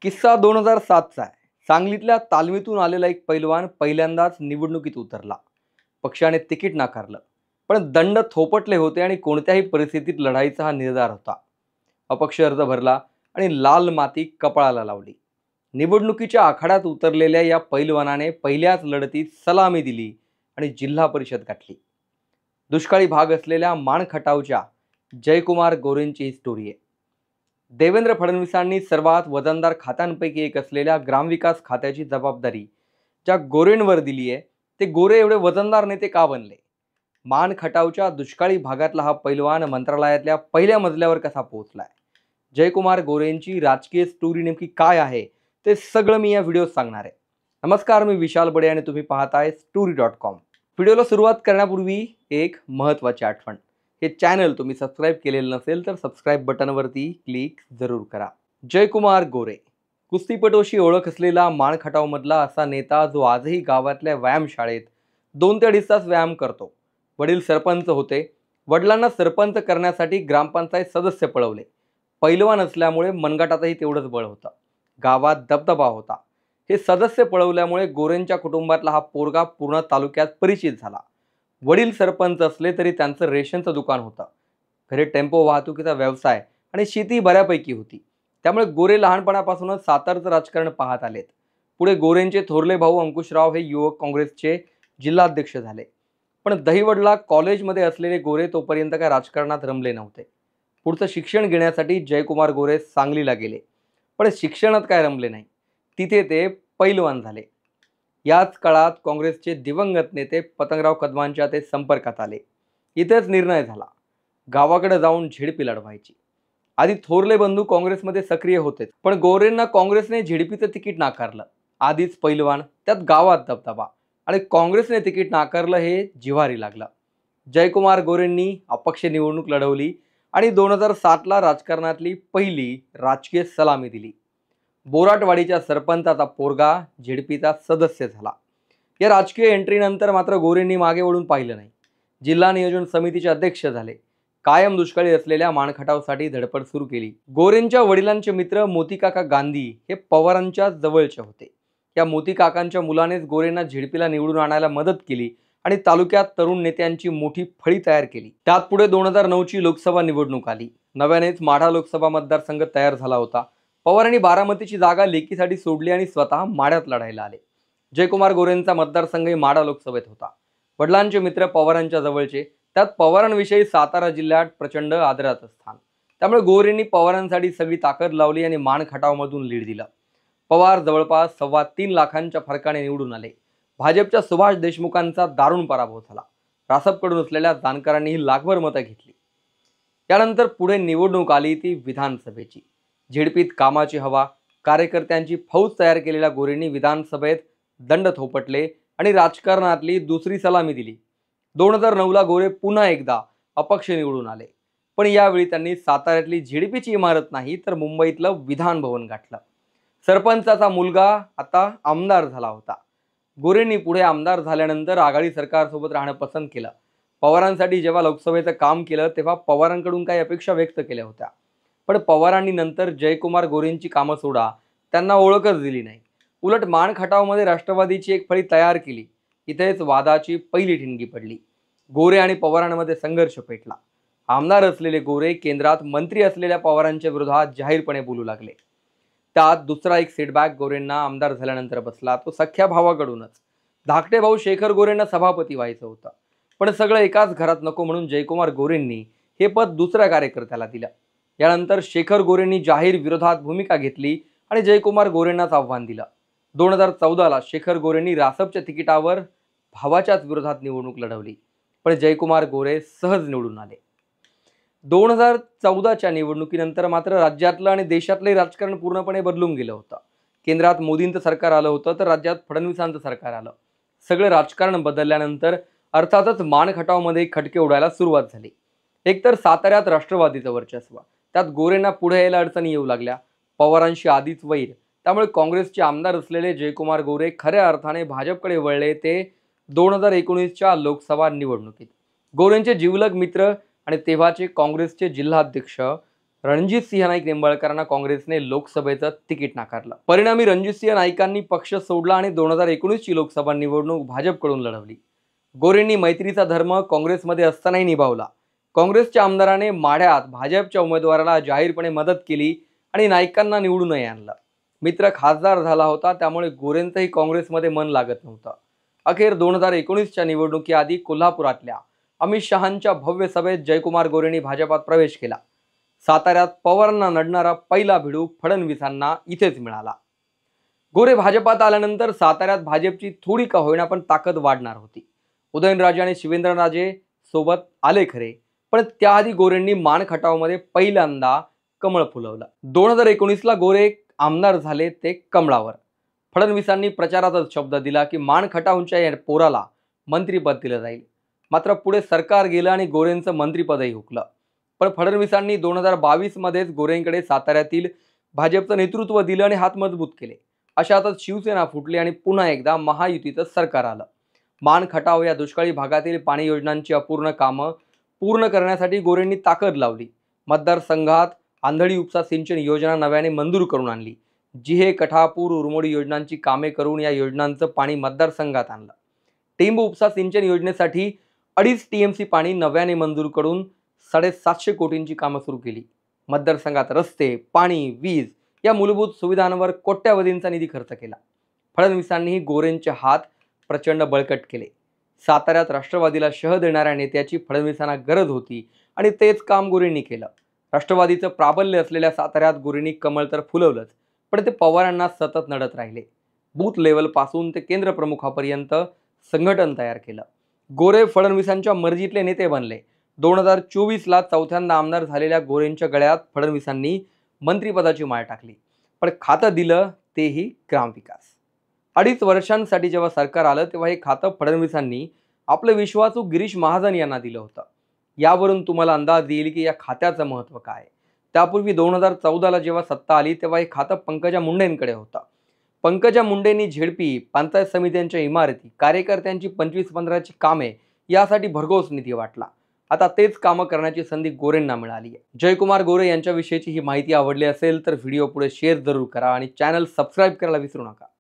किस्सा 2007चा आहे. सांगलीतल्या तालमीतून आलेला एक पैलवान पहिल्यांदाच निवडणुकीत उतरला. पक्षाने तिकीट नाकारलं, पण दंड थोपटले होते आणि कोणत्याही परिस्थितीत लढाईचा हा निर्धार होता. अपक्ष अर्ज भरला आणि लाल माती कपाळाला लावली. निवडणुकीच्या आखाड्यात उतरलेल्या या पैलवानाने पहिल्याच लढतीत सलामी दिली आणि जिल्हा परिषद गाठली. दुष्काळी भाग असलेल्या माणखटावच्या जयकुमार गोरेंची ही स्टोरी आहे. देवेंद्र फडणवीसांनी सर्वात वजनदार खात्यांपैकी एक असलेल्या ग्रामविकास खात्याची जबाबदारी ज्या गोरेंवर दिली आहे, ते गोरे एवढे वजनदार नेते का बनले? माणखटावच्या दुष्काळी भागातला हा पैलवान मंत्रालयातल्या पहिल्या मजल्यावर कसा पोहोचलाय? जयकुमार गोरेंची राजकीय स्टोरी नेमकी काय आहे, ते सगळं मी या व्हिडिओत सांगणार आहे. नमस्कार, मी विशाल बडे आणि तुम्ही पाहताय story.com. व्हिडिओला सुरुवात करण्यापूर्वी एक महत्त्वाची आठवण. हे चॅनल तुम्ही सबस्क्राईब केलेलं नसेल तर सबस्क्राईब बटनवरती क्लिक जरूर करा. जयकुमार गोरे कुस्तीपटूशी ओळख असलेला माणखटावमधला असा नेता जो आजही गावातल्या व्यायामशाळेत 2 ते 2.5 तास व्यायाम करतो. वडील सरपंच होते. वडिलांना सरपंच करण्यासाठी ग्रामपंचायत सदस्य पळवले. पैलवान असल्यामुळे मनगटातही तेवढंच बळ होतं. गावात दबदबा होता. हे सदस्य पळवल्यामुळे गोरेंच्या कुटुंबातला हा पोरगा पूर्ण तालुक्यात परिचित झाला. वडील सरपंच असले तरी त्यांचं रेशनचं दुकान होतं. घरी टेम्पो वाहतुकीचा व्यवसाय आणि शेती बऱ्यापैकी होती. त्यामुळे गोरे लहानपणापासूनच सातारचं राजकारण पाहत आलेत. पुढे गोरेंचे थोरले भाऊ अंकुशराव हे युवक काँग्रेसचे जिल्हाध्यक्ष झाले. पण दहिवडला कॉलेजमध्ये असलेले गोरे तोपर्यंत काय राजकारणात रमले नव्हते. पुढचं शिक्षण घेण्यासाठी जयकुमार गोरे सांगलीला गेले, पण शिक्षणात काय रमले नाही. तिथे ते पैलवान झाले. याच काळात काँग्रेसचे दिवंगत नेते पतंगराव कदमांच्या ते संपर्कात आले. इथेच निर्णय झाला, गावाकडे जाऊन झेडपी लढवायची. आधी थोरले बंधू काँग्रेसमध्ये सक्रिय होते, पण गोरेंना काँग्रेसने झेडपीचं तिकीट नाकारलं. आधीच पैलवान, त्यात गावात दबदबा आणि काँग्रेसने तिकीट नाकारलं हे जिव्हारी लागलं. जयकुमार गोरेंनी अपक्ष निवडणूक लढवली आणि 2007ला राजकारणातली पहिली राजकीय सलामी दिली. बोराटवाडीच्या सरपंचाचा पोरगा झेडपीचा सदस्य झाला. या राजकीय एंट्रीनंतर मात्र गोरेंनी मागे वळून पाहिलं नाही. जिल्हा नियोजन समितीचे अध्यक्ष झाले. कायम दुष्काळी असलेल्या माणखटावसाठी धडपड सुरू केली. गोरेंच्या वडिलांचे मित्र मोतीकाका गांधी हे पवारांच्या जवळचे होते. या मोतीकाकांच्या मुलानेच गोरेंना झेडपीला निवडून आणायला मदत केली आणि तालुक्यात तरुण नेत्यांची मोठी फळी तयार केली. त्यात पुढे 2009ची लोकसभा निवडणूक आली. नव्यानेच माढा लोकसभा मतदारसंघ तयार झाला होता. पवारांनी बारामतीची जागा लेकीसाठी सोडली आणि स्वतः माढ्यात लढायला आले. जयकुमार गोरेंचा मतदारसंघही माढा लोकसभेत होता. वडिलांचे मित्र पवारांच्या जवळचे, त्यात पवारांविषयी सातारा जिल्ह्यात प्रचंड आदराचं स्थान. त्यामुळे गोरेंनी पवारांसाठी सगळी ताकद लावली आणि माणखटावमधून लीड दिलं. पवार जवळपास 3.25 लाखांच्या फरकाने निवडून आले. भाजपच्या सुभाष देशमुखांचा दारुण पराभव झाला. रासपकडून असलेल्या जानकरांनीही लाखभर मतं घेतली. त्यानंतर पुढे निवडणूक आली ती विधानसभेची. झेडपीत कामाची हवा, कार्यकर्त्यांची फौज तयार केलेल्या गोरेंनी विधानसभेत दंड थोपटले आणि राजकारणातली दुसरी सलामी दिली. 2009ला गोरे पुन्हा एकदा अपक्ष निवडून आले, पण यावेळी त्यांनी साताऱ्यातली झेडपीची इमारत नाही तर मुंबईतलं विधान भवन गाठलं. सरपंचाचा मुलगा आता आमदार झाला होता. गोरेंनी पुढे आमदार झाल्यानंतर आघाडी सरकारसोबत राहणं पसंत केलं. पवारांसाठी जेव्हा लोकसभेचं काम केलं तेव्हा पवारांकडून काही अपेक्षा व्यक्त केल्या होत्या, पण पवारांनी नंतर जयकुमार गोरेंची कामं सोडा त्यांना ओळखच दिली नाही. उलट माणखटावमध्ये राष्ट्रवादीची एक फळी तयार केली. इथेच वादाची पहिली ठिणगी पडली. गोरे आणि पवारांमध्ये संघर्ष पेटला. आमदार असलेले गोरे केंद्रात मंत्री असलेल्या पवारांच्या विरोधात जाहीरपणे बोलू लागले. त्यात दुसरा एक सेटबॅक गोरेंना आमदार झाल्यानंतर बसला, तो सख्या भावाकडूनच. धाकटे भाऊ शेखर गोरेंना सभापती व्हायचं होतं, पण सगळं एकाच घरात नको म्हणून जयकुमार गोरेंनी हे पद दुसऱ्या कार्यकर्त्याला दिलं. यानंतर शेखर गोरेंनी जाहीर विरोधात भूमिका घेतली आणि जयकुमार गोरेंनाच आव्हान दिलं. 2014ला शेखर गोरेंनी रासपच्या तिकिटावर भावाच्याच विरोधात निवडणूक लढवली, पण जयकुमार गोरे सहज निवडून आले. 2014च्या निवडणुकीनंतर मात्र राज्यातलं आणि देशातलंही राजकारण पूर्णपणे बदलून गेलं होतं. केंद्रात मोदींचं सरकार आलं होतं तर राज्यात फडणवीसांचं सरकार आलं. सगळं राजकारण बदलल्यानंतर अर्थातच माणखटावमध्ये खटके उडायला सुरुवात झाली. एकतर साताऱ्यात राष्ट्रवादीचं वर्चस्व, त्यात गोरेंना पुढे यायला अडचणी येऊ लागल्या. पवारांशी आधीच वैर, त्यामुळे काँग्रेसचे आमदार असलेले जयकुमार गोरे खऱ्या अर्थाने भाजपकडे वळले ते 2019च्या लोकसभा निवडणुकीत. गोरेंचे जिवलग मित्र आणि तेव्हाचे काँग्रेसचे जिल्हाध्यक्ष रणजितसिंह नाईक निंबाळकरांना काँग्रेसने लोकसभेचं तिकीट नाकारलं। परिणामी रणजितसिंह नाईकांनी पक्ष सोडला आणि 2019 ची लोकसभा निवडणूक भाजपकडून लढवली। गोरेंनी मैत्रीचा धर्म काँग्रेसमध्ये असतानाही निभावला। काँग्रेसच्या आमदाराने माढ्यात भाजपच्या उमेदवाराला जाहीरपणे मदत केली आणि नाईकांना निवडूनही आणलं। मित्र खासदार झाला होता, त्यामुळे गोरेंचंही काँग्रेसमध्ये मन लागत नव्हतं। अखेर 2019च्या निवडणुकीआधी कोल्हापुरातल्या अमित शहांच्या भव्य सभेत जयकुमार गोरेंनी भाजपात प्रवेश केला। साताऱ्यात पवारांना नडणारा पहिला भिडू फडणवीसांना इथेच मिळाला। गोरे भाजपात आल्यानंतर साताऱ्यात भाजपची थोडी का होईना पण ताकद वाढणार होती। उदयनराजे आणि शिवेंद्रराजे सोबत आले खरे, पण त्याआधी गोरेंनी मानखटावमध्ये पहिल्यांदा कमळ फुलवलं। 2019ला गोरे आमदार झाले ते कमळावर। फडणवीसांनी प्रचारातच शब्द दिला की मानखटावच्या या पोराला मंत्रिपद दिलं जाईल। मात्र पुढे सरकार गेलं आणि गोरेंचं मंत्रिपदही हुकलं। पण फडणवीसांनी 2022 मध्येच गोरेंकडे साताऱ्यातील भाजपचं नेतृत्व दिलं आणि हात मजबूत केले। अशातच शिवसेना फुटली आणि पुन्हा एकदा महायुतीचं सरकार आलं। मानखटाव या दुष्काळी भागातील पाणी योजनांची अपूर्ण कामं पूर्ण करण्यासाठी गोरेंनी ताकद लावली। मतदारसंघात आंधळी उपसा सिंचन योजना नव्याने मंजूर करून आणली। जिहे, कठापूर, उरमोडी योजनांची कामे करून या योजनांचं पाणी मतदारसंघात आणलं। टेंब उपसा सिंचन योजनेसाठी 2.5 TMC पाणी नव्याने मंजूर करून 750 कोटींची कामं सुरू केली। मतदारसंघात रस्ते, पाणी, वीज या मूलभूत सुविधांवर कोट्यवधींचा निधी खर्च केला। फडणवीसांनीही गोरेंचे हात प्रचंड बळकट केले। साताऱ्यात राष्ट्रवादीला शह देणाऱ्या नेत्याची फडणवीसांना गरज होती आणि तेच काम गोरेंनी केलं। राष्ट्रवादीचं प्राबल्य असलेल्या साताऱ्यात गोरेंनी कमळ तर फुलवलंच, पण ते पवारांना सतत नडत राहिले। बूथ लेवल पासून ते केंद्र प्रमुखापर्यंत संघटन तयार केलं। गोरे फडणवीसांच्या मर्जीतले नेते बनले। 2024ला चौथ्यांदा आमदार झालेल्या गोरेंच्या गळ्यात फडणवीसांनी मंत्रिपदाची माळ टाकली, पण खातं दिलं तेही ग्रामविकास। 2.5 वर्षांसाठी जेव्हा सरकार आलं तेव्हा हे खातं फडणवीसांनी आपले विश्वासू गिरीश महाजन यांना दिलं होतं। यावरून तुम्हाला अंदाज येईल की या खात्याचं महत्त्व काय। त्यापूर्वी 2014ला जेव्हा सत्ता आली तेव्हा हे खातं पंकजा मुंडेंकडे होतं। पंकजा मुंडेंनी झेडपी, पंचायत समित्यांच्या इमारती, कार्यकर्त्यांची 25-15ची कामे यासाठी भरघोस निधी वाटला। आता तेच कामं करण्याची संधी गोरेंना मिळाली आहे। जयकुमार गोरे यांच्याविषयीची ही माहिती आवडली असेल तर व्हिडिओ पुढे शेअर जरूर करा आणि चॅनल सबस्क्राईब करायला विसरू नका।